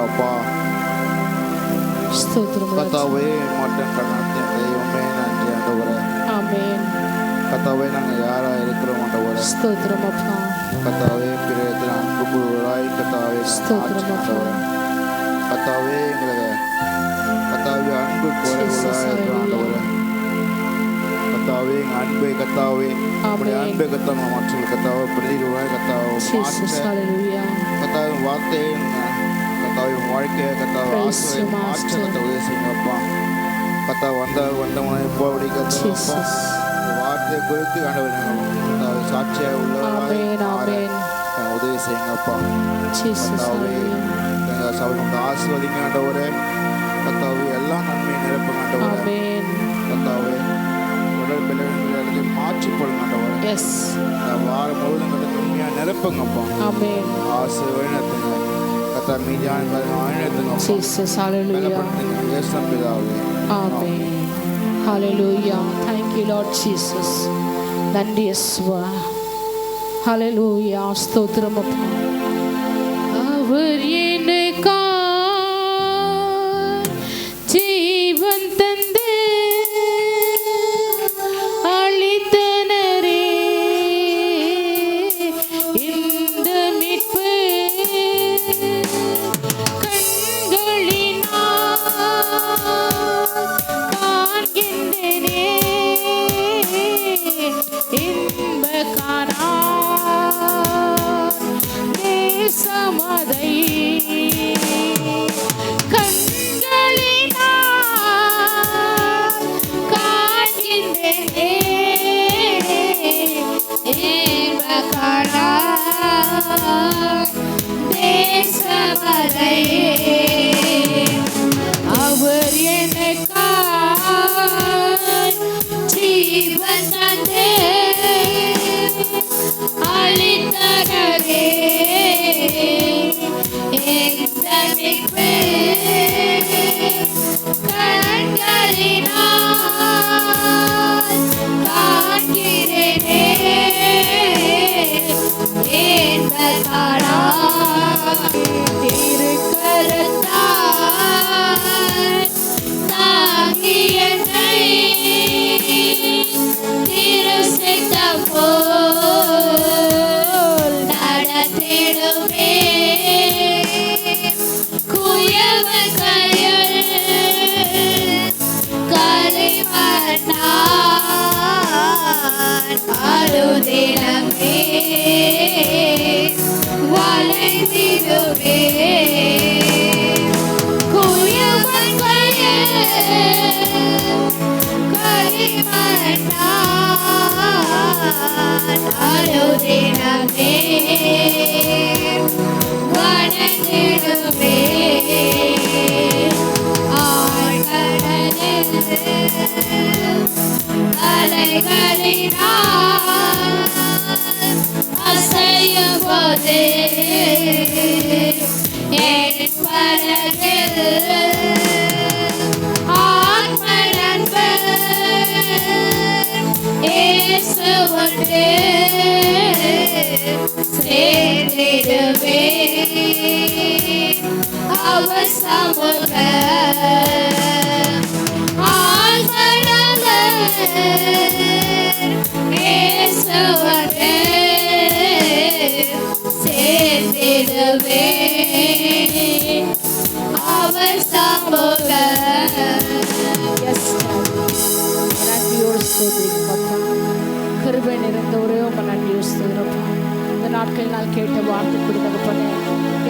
அப்பா. கர்த்தாவே மட்டன் கண்ணாத்திய தெய்வமே நன்றி ஆண்டவரே. ஆமென். கர்த்தாவே நாங்கள் யாரா இருக்கிறோம் ஆண்டவரே. ஸ்தோத்திரம் அப்பா. கர்த்தாவே பிரியத்தில் அன்பு கூறுவராய் கர்த்தாவே ஸ்தோத்திரம் ஆண்டவரே. கர்த்தாவே எங்களை கர்த்தாவே அன்பு கூறுவராய் ஆண்டவரே. கர்த்தாவே எங்கள் அன்பை கர்த்தாவே அப்படி அன்பை கர்த்தாவே மற்றவர்கள் கர்த்தாவே பிரதிவாய் கர்த்தாவே கர்த்தாவே வார்த்தையை கர்த்தாவே வாழ்க்கையை கர்த்தாவே மாற்ற உதவி செய்யுங்கப்பா. கர்த்தா வந்தவனை போடி கர்த்தாவே வார்த்தையை குறித்து ஆண்டவரே கர்த்தாவே சாட்சியாக உள்ளவராய் உதவி செய்யுங்கப்பா. கர்த்தாவே எங்கள் சபை ஆசீர்வதிங்க ஆண்டவரே. கர்த்தாவே எல்லாம் நன்மை நிரப்புங்க ஆண்டவரே. கர்த்தாவே உடல் பிள்ளைகளை மாற்றி போடுங்க ஆண்டவரே. வாரம் முழுவதும் உண்மையாக நிரப்புங்கப்பா. ஆசீர்வதிங்க கர்த்தா மீதியான நன்றி யேசுவா. ஹல்லேலூயா. ஸ்தோத்திரம் அப்பா. அவர் எனக்கா ஜீவன் தந்து அளித்தனரே இந்த மீட்பு காண்கின்றனே இன்பகாரா தேசமதை கண்களினால் காண்கின்றனே இன்பகாரா தேசமதை அவர் எனக்காய் ஜீவன் தந்தே அளித்தனரே இந்த மீட்பு கண்களினால் காண்கிறேனே என்பதாரா திருக்கரத்தால் தாங்கி என்னை திருசித்தம் போல் நடத்திடுமே குயவன் கையில் களிமண்ணான் அழுதிடமே வளைந்திடுமே குயவன் கையில் களிமண்ணான் அழுதிடமே வளைந்திடுமே ஆழ்கடலில் அலைகளினால் அசையும் போது என் மனதில் ஆத்ம நண்பர் இயேசு ஒன்றே சேர்ந்திடுவே அவர் சமூக இயேசு ஒன்றே சேர்ந்திடுவே அவர் சமூக. நன்றியோடு ஸ்தோத்திரிக்கப்பா. கிருபை நிறைந்தவரே உங்க நன்றியோடு ஸ்தோத்திரப்பா. இந்த நாட்கள் நாள் கேட்ட வார்த்தை கொடுத்தப்பனே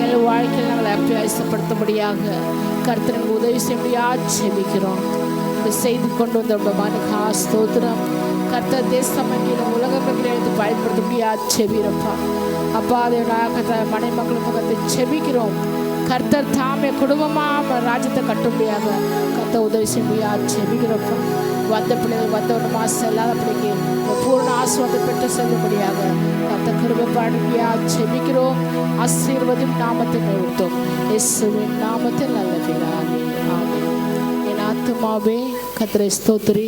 எங்கள் வாழ்க்கையில் நாங்கள் அபியாசப்படுத்தும்படியாக கர்த்தருக்கு உதவி செய்யும்படியாக ஜெபிக்கிறோம். இந்த செய்து கொண்டு வந்த மனுகா ஸ்தோத்திரம். கர்த்தர் தேசம் எங்கிலும் உலகங்களை எடுத்து பயன்படுத்தும்படியாக ஜெபிக்கிறப்பா. அப்பா அதை மனைமக்களும் கத்தை ஜெபிக்கிறோம். கர்த்தர் தாமே குடும்பமாக ராஜ்யத்தை கட்டும்படியாக கர்த்தர் உதவி செய்யும்படியாக ஜெபிக்கிறப்பா. வந்த பிள்ளைகள் வந்தவனுமா செல்லாத பிள்ளைக்கு பூர்ண ஆசீர்வாதத்தை பெற்று செல்லும்படியாக கர்த்தர் கிருபை பாடும்படியாக ஜெபிக்கிறோம். ஆசீர்வதியும் நாமத்தை நிறுத்தோம். இயேசுவின் நாமத்தில் நல்ல பிதாவே. ஆமென். என் ஆத்துமாவே கர்த்தரை ஸ்தோத்திரி,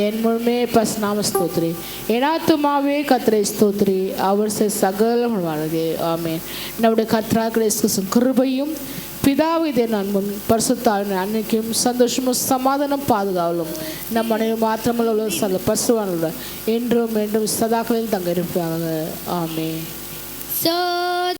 என் முழுமே பசுநாம ஸ்தோத்திரி. என் ஆத்துமாவே கர்த்தரை ஸ்தோத்திரி, அவர் சகலம் வாழ்க. ஆமென். நம்முடைய கர்த்தராகிய இயேசு கிருபையும் பிதாவிதே அன்பும் பரிசுத்தாவின் அன்னைக்கும் சந்தோஷமும் சமாதானம் பாதுகாவலும் நம் மனைவி மாத்திரமல்ல சொல்ல பரிசுவான என்றும் என்றும் சதாக்களில் தங்க இருப்பாங்க. ஆமென்.